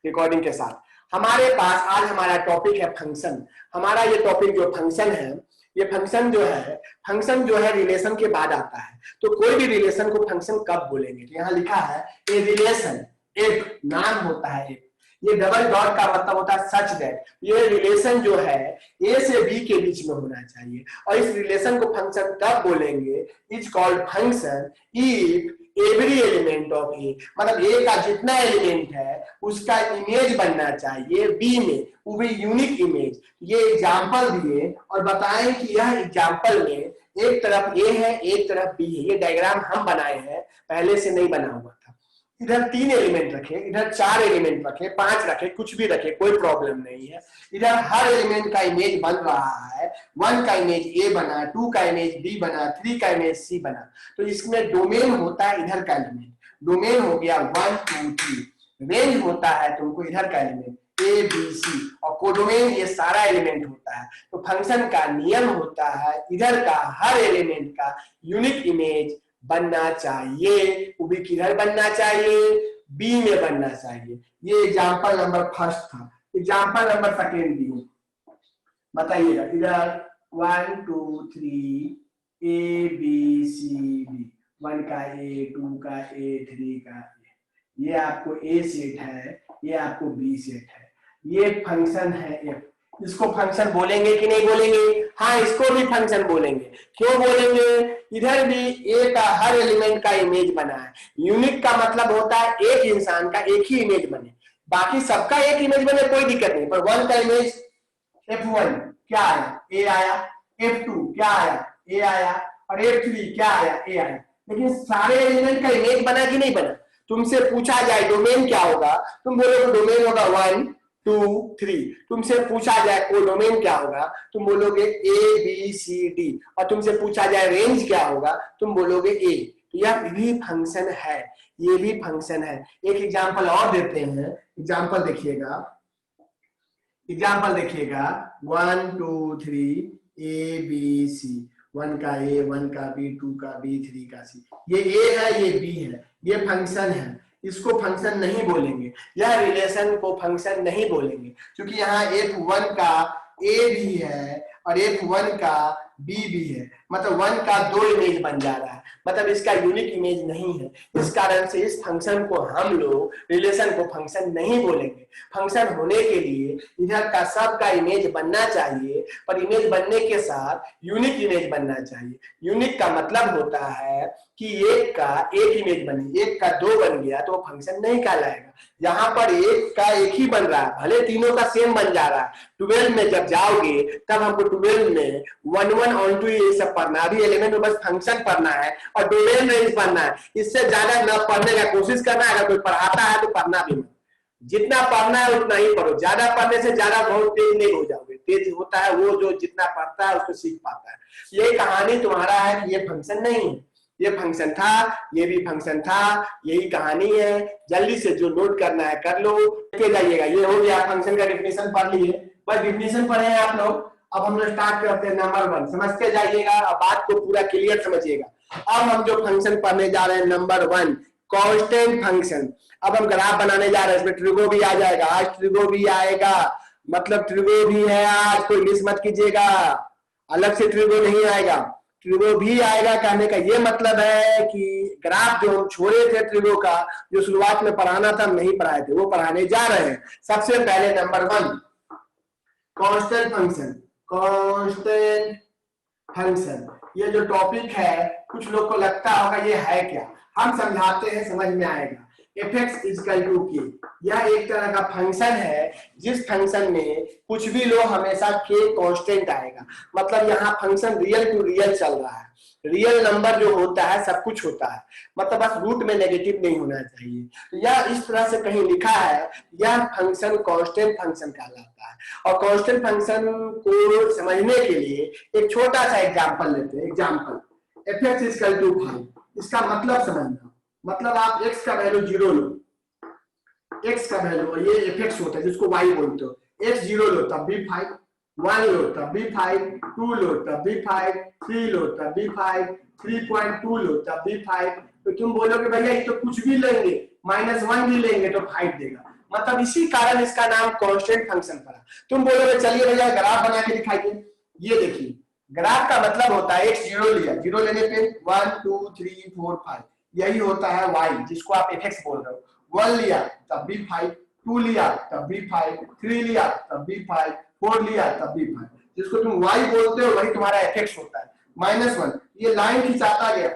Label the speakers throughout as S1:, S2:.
S1: Recording के साथ। हमारे पास आज हमारा टॉपिक है फंक्शन। हमारा ये टॉपिक जो फंक्शन है, ये फंक्शन जो है रिलेशन के बाद आता है। तो कोई भी रिलेशन को फंक्शन कब बोलेंगे, तो यहाँ लिखा है ए रिलेशन, एक नाम होता है एक, ये डबल डॉट का मतलब होता है सच दैट ये रिलेशन जो है ए से बी के बीच में होना चाहिए। और इस रिलेशन को फंक्शन कब बोलेंगे, is called function if every element of A, मतलब ए का जितना एलिमेंट है उसका इमेज बनना चाहिए बी में, वो भी यूनिक इमेज। ये एग्जांपल दिए और बताएं कि यह एग्जांपल में एक तरफ ए है एक तरफ बी है। ये डायग्राम हम बनाए हैं, पहले से नहीं बना हुआ था। इधर 3 एलिमेंट रखे, इधर 4 एलिमेंट रखे, 5 रखे, कुछ भी रखे, कोई प्रॉब्लम नहीं है। इधर हर एलिमेंट का इमेज बन रहा है। 1 का इमेज ए बना, 2 का इमेज बी बना, 3 का इमेज सी बना। तो इसमें डोमेन होता है इधर का एलिमेंट, डोमेन हो गया 1 2 3। रेंज होता है तुमको इधर का एलिमेंट ए बी सी, और कोडोमेन ये सारा एलिमेंट होता है। तो फंक्शन का नियम होता है इधर का हर एलिमेंट का यूनिक इमेज बनना चाहिए, वो भी किधर बनना चाहिए, बी में बनना चाहिए। ये एग्जांपल नंबर फर्स्ट था। एग्जांपल नंबर सेकेंड दी बताइएगा। इधर 1 2 3 ए बी सी डी, 1 का ए, 2 का ए, 3 का ए, ये आपको ए सेट है, ये आपको बी सेट है। ये फंक्शन है एफ। इसको फंक्शन बोलेंगे कि नहीं बोलेंगे? हाँ, इसको भी फंक्शन बोलेंगे। क्यों बोलेंगे? इधर भी ए का हर एलिमेंट का इमेज बना है। यूनिक का मतलब होता है एक इंसान का एक ही इमेज बने, बाकी सबका एक इमेज बने कोई दिक्कत नहीं। पर 1 का इमेज F1 क्या आया, ए आया। F2 क्या आया, ए आया। और F3 क्या आया, ए आया। लेकिन सारे एलिमेंट का इमेज बना कि नहीं बना? तुमसे पूछा जाए डोमेन क्या होगा, तुम बोलोगे डोमेन होगा 1 2 3। तुमसे पूछा जाए कोडोमेन क्या होगा, तुम बोलोगे ए बी सी डी। और तुमसे पूछा जाए रेंज क्या होगा, तुम बोलोगे ए। तो यह भी फंक्शन है, ये भी फंक्शन है। एक एग्जांपल और देते हैं। एग्जांपल देखिएगा, एग्जांपल देखिएगा 1 2 3 ए बी सी, 1 का ए, 1 का बी, 2 का बी, 3 का सी। ये ए है, ये बी है, ये फंक्शन है। इसको फंक्शन नहीं बोलेंगे, यह रिलेशन को फंक्शन नहीं बोलेंगे, क्योंकि यहाँ F1 का ए भी है और F1 का बी भी है। मतलब 1 का 2 इमेज बन जा रहा है, मतलब इसका यूनिक इमेज नहीं है। इस कारण से इस फंक्शन को हम लोग रिलेशन को फंक्शन नहीं बोलेंगे। फंक्शन होने के लिए इधर का सब का इमेज बनना चाहिए, पर इमेज बनने के साथ यूनिक इमेज बनना चाहिए। यूनिक का मतलब होता है कि एक का एक इमेज बने, एक का 2 बन गया तो वो फंक्शन नहीं कहलाएगा। यहाँ पर एक का एक ही बन रहा है, भले तीनों का सेम बन जा रहा है। 12 में जब जाओगे तब हमको 12 में 1 1 on 2 ये सब पढ़ना है। अभी एलिमेंट में बस फंक्शन पढ़ना है और डोमेन रेंज पढ़ना है। इससे ज्यादा न पढ़ने का कोशिश करना है। अगर कोई पढ़ाता है तो पढ़ना भी मत, जितना पढ़ना है उतना ही पढ़ो। ज्यादा पढ़ने से ज्यादा बहुत तेज नहीं हो जाओगे। तेज होता है वो जो जितना पढ़ता है उसको सीख पाता है। ये कहानी तुम्हारा है कि ये फंक्शन नहीं है, ये फंक्शन था, ये भी फंक्शन था, यही कहानी है। जल्दी से जो नोट करना है कर लो, के जाइएगा। ये हो गया फंक्शन का डेफिनेशन पढ़ लिए, बस डेफिनेशन पढ़े हैं आप लोग। अब हम लोग स्टार्ट करते हैं नंबर 1। समझते जाइएगा और बात को पूरा क्लियर समझिएगा। अब हम जो फंक्शन पढ़ने जा रहे हैं नंबर 1, कांस्टेंट फंक्शन। अब हम ग्राफ बनाने जा रहे हैं, इसमें ट्रिगो भी आ जाएगा। आज ट्रिगो भी आएगा, मतलब ट्रिगो भी है आज, कोई मिस मत कीजिएगा। अलग से ट्रिगो नहीं आएगा, ट्रिगो भी आएगा। कहने का ये मतलब है कि ग्राफ जो हम छोड़े थे ट्रिगो का, जो शुरुआत में पढ़ाना था हम नहीं पढ़ाए थे, वो पढ़ाने जा रहे हैं। सबसे पहले number 1 constant function. Constant function ये जो टॉपिक है, कुछ लोग को लगता होगा ये है क्या, हम समझाते हैं, समझ में आएगा। fx इक्वल टू k, यह एक तरह का फंक्शन है जिस फंक्शन में कुछ भी लो हमेशा k कांस्टेंट आएगा। मतलब यहाँ फंक्शन रियल टू रियल चल रहा है। रियल नंबर जो होता है सब कुछ होता है, मतलब बस रूट में नेगेटिव नहीं होना चाहिए। तो यह इस तरह से कहीं लिखा है, यह फंक्शन कांस्टेंट फंक्शन कहलाता है। और कांस्टेंट फंक्शन को समझने के लिए एक छोटा सा एग्जांपल लेते हैं। एग्जांपल fx इक्वल टू 5, इसका मतलब समझना। मतलब आप x का वैल्यू 0 लो, x का वैल्यू, और ये fx होता है जिसको y बोलते हो। x 0 लो तब भी 5, 1 लो तब भी 5, 2 लो तब भी 5, 3 लो तब भी 5, 3.2 लो तब भी 5। तो तुम बोलोगे भैया ये तो कुछ भी लेंगे, -1 भी लेंगे तो 5 देगा। मतलब इसी कारण इसका नाम कांस्टेंट फंक्शन पड़ा। तुम बोलोगे चलिए भैया ग्राफ बना के दिखाइए। ये देखिए ग्राफ का मतलब होता है x जीरो लिया, जीरो लेने पे 1 2 3 4 5 यही होता है y, जिसको आप fx बोल रहे हो। 1 लिया तब भी 5, 2 लिया तब भी 5, 3 लिया तब भी 5, 4 लिया तब भी 5, जिसको तुम y बोलते हो वही तुम्हारा fx होता है। -1 ये लाइन खिंचाता गया,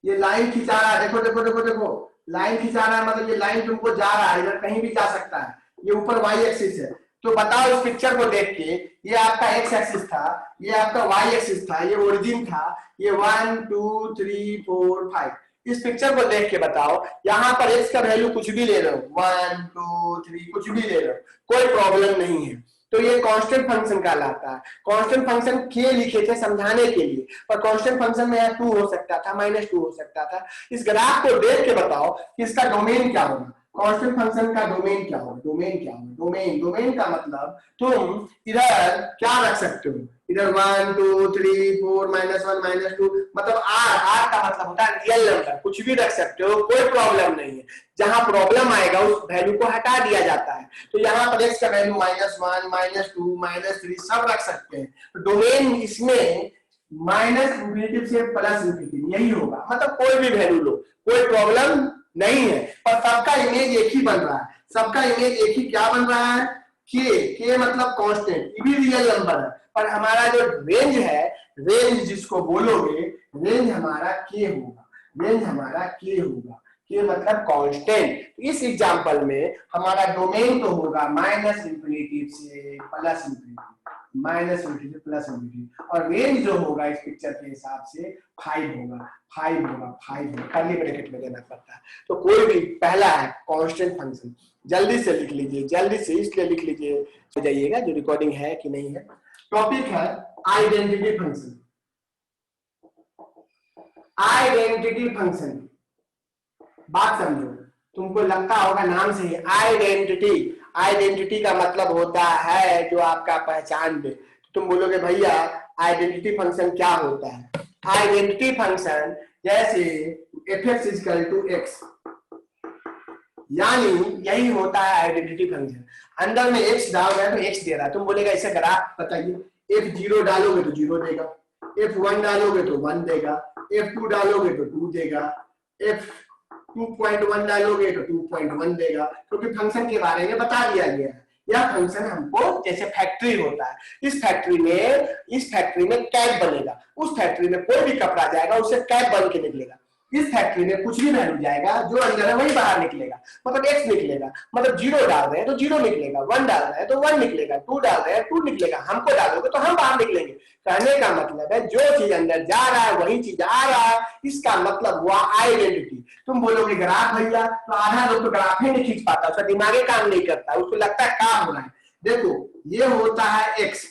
S1: ये लाइन खिंचा रहा है, देखो देखो देखो देखो लाइन खिंचा रहा है, मतलब ये लाइन तुमको जा रहा है, इधर कहीं भी जा सकता है। ये ऊपर y एक्सिस है, तो बताओ इस पिक्चर को देख के, ये आपका x एक्सिस था, ये आपका y एक्सिस था, ये ओरिजिन था, ये 1 2 3 4 5। इस पिक्चर को देख के बताओ यहाँ पर x का वैल्यू कुछ भी ले रहे हो, 1 2 3 कुछ भी ले रहे हो, कोई प्रॉब्लम नहीं है। तो ये कांस्टेंट फंक्शन कहलाता है। कांस्टेंट फंक्शन के लिखे थे समझाने के लिए, पर कांस्टेंट फंक्शन में 2 हो सकता था, -2 हो सकता था। इस ग्राफ को देख के बताओ कि इसका डोमेन क्या होगा, कांस्टेंट फंक्शन का डोमेन क्या होगा। डोमेन क्या होगा, डोमेन का मतलब तुम इधर क्या रख सकते हो, इधर 1 2 3 4 -1 -2, मतलब आर का मतलब होता है रियल नंबर, कुछ भी रख सकते हो, कोई प्रॉब्लम नहीं है। जहां प्रॉब्लम आएगा उस वैल्यू को हटा दिया जाता है। तो यहाँ पर x का वैल्यू -1 -2 -3 सब रख सकते हैं। तो डोमेन इसमें -इंफिनिटी से +इंफिनिटी यही होगा, मतलब कोई भी वैल्यू लो, कोई प्रॉब्लम नहीं है। पर सबका इमेज एक ही बन रहा है, सबका इमेज एक ही क्या बन रहा है, के मतलब कांस्टेंट, ये भी रियल नंबर है, पर हमारा जो रेंज है, रेंज जिसको बोलोगे, रेंज हमारा के होगा, रेंज हमारा के होगा, के मतलब कांस्टेंट। इस एग्जांपल में हमारा डोमेन तो होगा -इंफिनिटी से +इंफिनिटी, -इंफिनिटी +इंफिनिटी, और रेंज जो होगा इस पिक्चर के हिसाब से 5 होगा, 5 होगा, 5 होगा, कर्ली ब्रैकेट में लेना पड़ता है। तो कोई भी पहला है कांस्टेंट फंक्शन, जल्दी से लिख लीजिए, जल्दी से इसलिए लिख लीजिए हो जाइएगा जो रिकॉर्डिंग है कि नहीं है। टॉपिक है आइडेंटिटी फंक्शन। आइडेंटिटी फंक्शन, बात समझो, तुमको लगता होगा नाम से ही आइडेंटिटी, आइडेंटिटी का मतलब होता है जो आपका पहचान दे। तो तुम बोलोगे भैया आइडेंटिटी फंक्शन क्या होता है। आइडेंटिटी फंक्शन जैसे f(x = x), यानी यही होता है आइडेंटिटी फंक्शन। अंदर में x डाल रहे हैं तो x दे रहा है, तुम बोलेगा इसे ग्राफ बताइए, f0 डालोगे तो 0 देगा, f1 डालोगे तो 1 देगा, f2 डालोगे तो 2 देगा, f2.1 डालोगे तो 2.1 देगा, क्योंकि फंक्शन के बारे में बता दिया गया है। यह फंक्शन हमको, जैसे फैक्ट्री होता है, इस फैक्ट्री में कैप बनेगा, उस फैक्ट्री में कोई भी कपड़ा जाएगा उससे कैप बन के निकलेगा। इस फैक्ट्री में कुछ भी वैल्यू जाएगा, जो अंदर है वही बाहर निकलेगा, मतलब x निकलेगा, मतलब 0 डाल रहे हैं तो 0 निकलेगा, 1 डाल रहे हैं तो 1 निकलेगा, 2 डाल रहे हैं 2 निकलेगा, हमको डालोगे तो हम बाहर निकलेंगे। कहने का मतलब है जो चीज अंदर जा रहा है वही चीज आ रहा है, इसका मतलब हुआ आइडेंटिटी। तुम बोलोगे ग्राफ भैया, तो आधा लोग तो ग्राफ ही नहीं खींच पाता, उसका दिमागे काम नहीं करता, उसको लगता है काम हो रहा है। देखो ये होता है x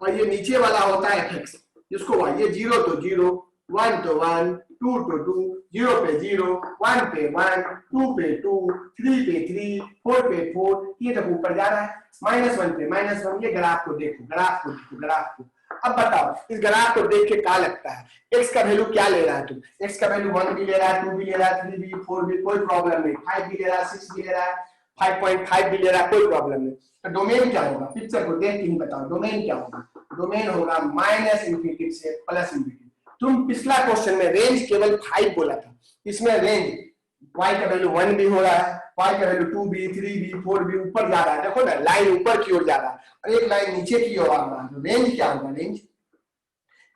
S1: और ये नीचे वाला होता है fx, जिसको y, ये 0 तो 0, 1 तो 1, 2 तो 2, 0 पे 0, 1 पे 1, 2 पे 2, 3 पे 3, 4 पे 4, ये तक ऊपर जा रहा है, -1 पे -1। ये ग्राफ को देखो, ग्राफ को देखो, ग्राफ को। अब बताओ इस ग्राफ को देख के क्या लगता है, x का वैल्यू क्या ले रहा है तुम, x का वैल्यू 1 भी ले रहा है, 2 भी ले रहा है, 3 भी, 4 भी, कोई प्रॉब्लम नहीं, 5 भी ले रहा है, 6 भी ले रहा है, 5.5 भी ले रहा है, कोई प्रॉब्लम नहीं। तो डोमेन क्या होगा, पिक्चर को देख के ही बताओ डोमेन क्या होगा। डोमेन होगा -इंफिनिटी से +इंफिनिटी। तुम पिछला क्वेश्चन में रेंज केवल 5 बोला था, इसमें रेंज y का वैल्यू 1 भी हो रहा है, y का वैल्यू 2 भी, 3 भी, 4 भी, ऊपर जा रहा है, देखो ना लाइन ऊपर की ओर जा रहा है और एक लाइन नीचे की ओर आ रहा है। तो रेंज क्या होगा,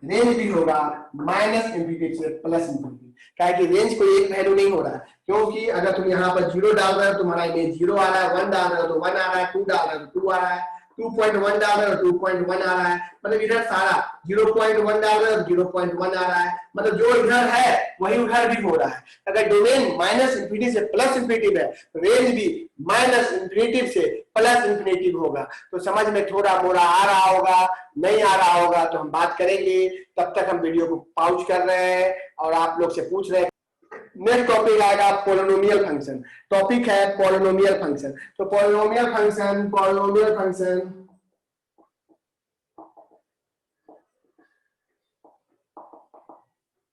S1: रेंज भी होगा -इंफिनिटी से +इंफिनिटी। क्या कि रेंज कोई एक वैल्यू नहीं हो रहा है, क्योंकि अगर तुम यहाँ पर 0 डाल रहे हो तो तुम्हारा इमेज 0 आ रहा है, 1 डाल रहे हो तो 1 आ रहा है, 2 डाल रहे हो तो 2 आ रहा है, 2.1 डाल रहे हो 2.1 आ रहा है, मतलब इधर सारा 0.1 डाल रहे हो 0.1 आ रहा है, मतलब जो इधर है वही उधर भी हो रहा है। अगर डोमेन -इंफिनिटी से +इंफिनिटी है तो रेंज भी -इंफिनिटी से +इंफिनिटी होगा। तो समझ में थोड़ा मोड़ा आ रहा होगा, नहीं आ रहा होगा तो हम बात करेंगे, तब तक हम वीडियो को पॉज कर रहे हैं और आप लोग से पूछ रहे हैं। नेक्स्ट टॉपिक आएगा पॉलिनोमियल फंक्शन। टॉपिक है पॉलिनोमियल फंक्शन। तो पॉलिनोमियल फंक्शन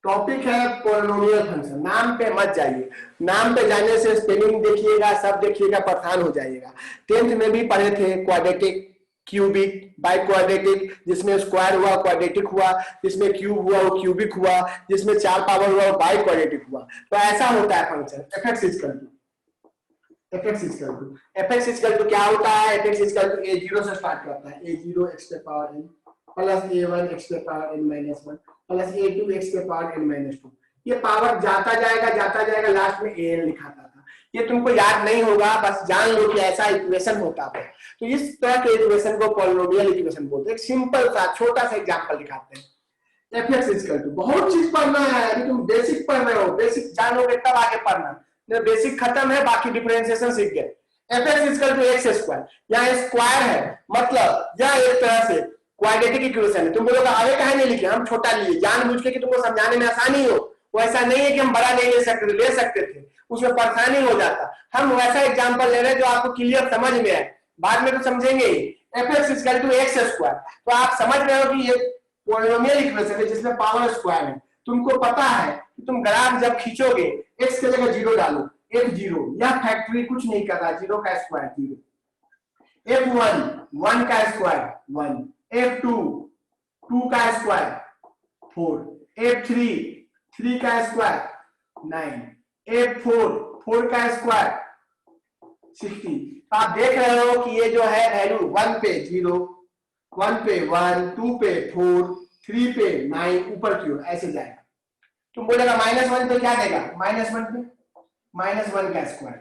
S1: टॉपिक है पॉलिनोमियल फंक्शन। नाम पे मत जाइए, नाम पे जाने से स्पेलिंग देखिएगा, सब देखिएगा, परेशान हो जाइएगा। 10th में भी पढ़े थे क्वाड्रेटिक, क्यूबिक, बाई क्वाड्रेटिक, जिसमें स्क्वायर हुआ क्वाड्रेटिक हुआ, जिसमें क्यूब हुआ वो क्यूबिक हुआ, जिसमें 4 पावर हुआ वो बाई क्वाड्रेटिक हुआ। तो ऐसा होता है फंक्शन fx इक्वल टू क्या होता है, fx इक्वल टू a0 से स्टार्ट करता है, a0 x पे power n plus a1 x पे power n minus 1 plus a2 x पे पावर n माइनस 2। ये पावर जाता जाएगा, लास्ट में an लिखाता था। ये तुमको याद नहीं होगा, बस जान लो कि ऐसा इक्वेशन होता है। तो इस तरह के इक्वेशन को पॉलिनोमियल इक्वेशन बोलते हैं। एक सिंपल सा छोटा सा एग्जांपल दिखाते हैं। fx इक्वल टू, बहुत चीज पढ़ना है, अभी तुम बेसिक पढ़ रहे हो, बेसिक जानोगे तब आगे पढ़ना। बेसिक खत्म है, बाकी डिफरेंशिएशन सीख गए। fx equal to x square, यहाँ स्क्वायर है, मतलब यह एक तरह से क्वाड्रेटिक इक्वेशन है। तुम बोलोगे आगे कहीं नहीं लिखे, हम छोटा लिए जानबूझ के कि तुमको समझाने में आसानी हो। वो ऐसा नहीं है कि हम बड़ा नहीं ले सकते थे, उसमें परेशानी हो जाता। हम वैसा एग्जांपल ले रहे हैं जो आपको क्लियर समझ में आए, बाद में तो समझेंगे ही। fx equal to x square, तो आप समझ रहे हो कि ये पॉलिनोमियल इक्वेशन है जिसमें पावर स्क्वायर है। तुमको पता है कि तुम ग्राफ जब खींचोगे x की जगह 0 डालो, f0, यह फैक्टरी कुछ नहीं कर रहा, 0 का स्क्वायर 0, f1 1 का स्क्वायर 1, f2 2 का स्क्वायर 4, f3 3 का स्क्वायर 9, f4 4 का स्क्वायर 60। तो आप देख रहे हो कि ये जो है वैल्यू 1 पे 0, 1 पे 1, 2 पे 4, 3 पे 9, ऊपर की ओर ऐसे जाएगा। तुम बोलेगा -1 पे क्या देगा, -1 पे -1 का स्क्वायर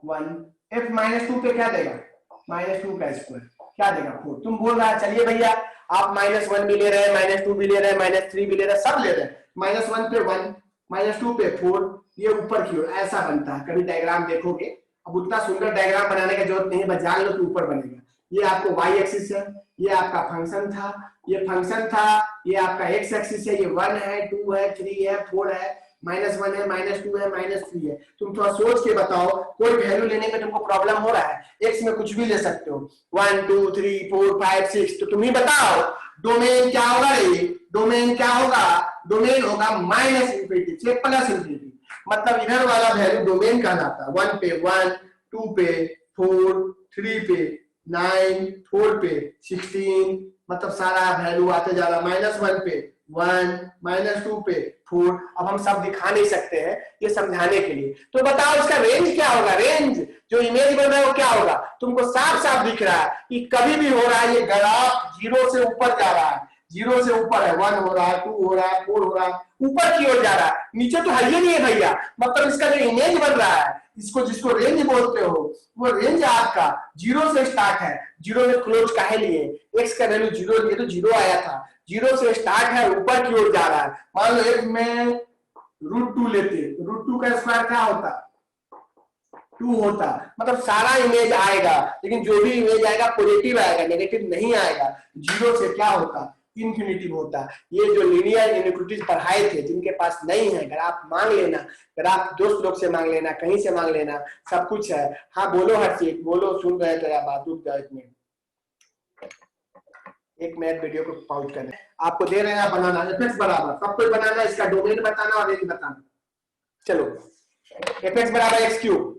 S1: 1, f -2 पे क्या देगा, -2 का स्क्वायर क्या देगा 4। तुम बोल रहा है चलिए भैया आप -1 भी ले रहे हैं, -2 भी ले रहे हैं, -3 भी ले रहे हैं, सब ले रहे हैं। -1 पे 1, -2 पे 4, ये ऊपर की ओर ऐसा बनता है। कभी डायग्राम देखोगे, अब उतना सुंदर डायग्राम बनाने की जरूरत नहीं है, बस जान लो कि ऊपर बनेगा। ये आपको y एक्सिस है, ये आपका फंक्शन था, ये फंक्शन था, ये आपका x एक्सिस है, ये 1 है, 2 है, 3 है, 4 है, -1 है, -2 है, -3 है। तुम थोड़ा सोच के बताओ, कोई वैल्यू लेने में तुमको प्रॉब्लम हो रहा है? x में कुछ भी ले सकते हो, 1 2 3 4 5 6, तो तुम ही बताओ डोमेन क्या होगा। ये डोमेन क्या होगा, डोमेन होगा -∞ से +∞। मतलब इधर वाला वैल्यू डोमेन कहलाता है। 1 पे 1, 2 पे 4, 3 पे 9, 4 पे 16, मतलब सारा वैल्यू आते जा रहा। -1 पे 1, -2 पे 4। अब हम सब दिखा नहीं सकते हैं, ये समझाने के लिए। तो बताओ इसका रेंज क्या होगा, रेंज जो इमेज बन रहा है वो क्या होगा। तुमको साफ साफ दिख रहा है कि कभी भी हो रहा है, ये ग्राफ 0 से ऊपर जा रहा है, 0 से ऊपर है, 1 हो रहा है, 2 हो रहा है, 4 हो रहा है, ऊपर की ओर जा रहा है, नीचे तो है ही नहीं है भैया। मतलब इसका जो इमेज बन रहा है, इसको जिसको रेंज बोलते हो, वो रेंज आपका 0 से स्टार्ट है। 0 में क्लोज काहे लिए, x का वैल्यू 0 लिए तो 0 आया था, 0 से स्टार्ट है, ऊपर की ओर जा रहा है। मान लो एक में √2 लेते, √2 का स्क्वायर क्या होता, 2 होता। मतलब सारा इमेज आएगा, लेकिन जो भी इमेज आएगा पॉजिटिव आएगा, नेगेटिव नहीं आएगा। 0 से क्या होता, इन्फिनिटी होता। ये जो लीनियर इनइक्वालिटीज पढ़ाए थे, जिनके पास नहीं है, अगर आप मांग लेना, अगर आप दोस्त लोग से मांग लेना, कहीं से मांग लेना, सब कुछ है। हाँ बोलो हर्षित, बोलो, सुन रहे तेरा बात। एक मिनट वीडियो को पॉज करना। आपको दे रहे हैं बनाना fx बराबर, सब कुछ बनाना, इसका डोमेन बताना और रेंज बताना। चलो fx बराबर x क्यूब,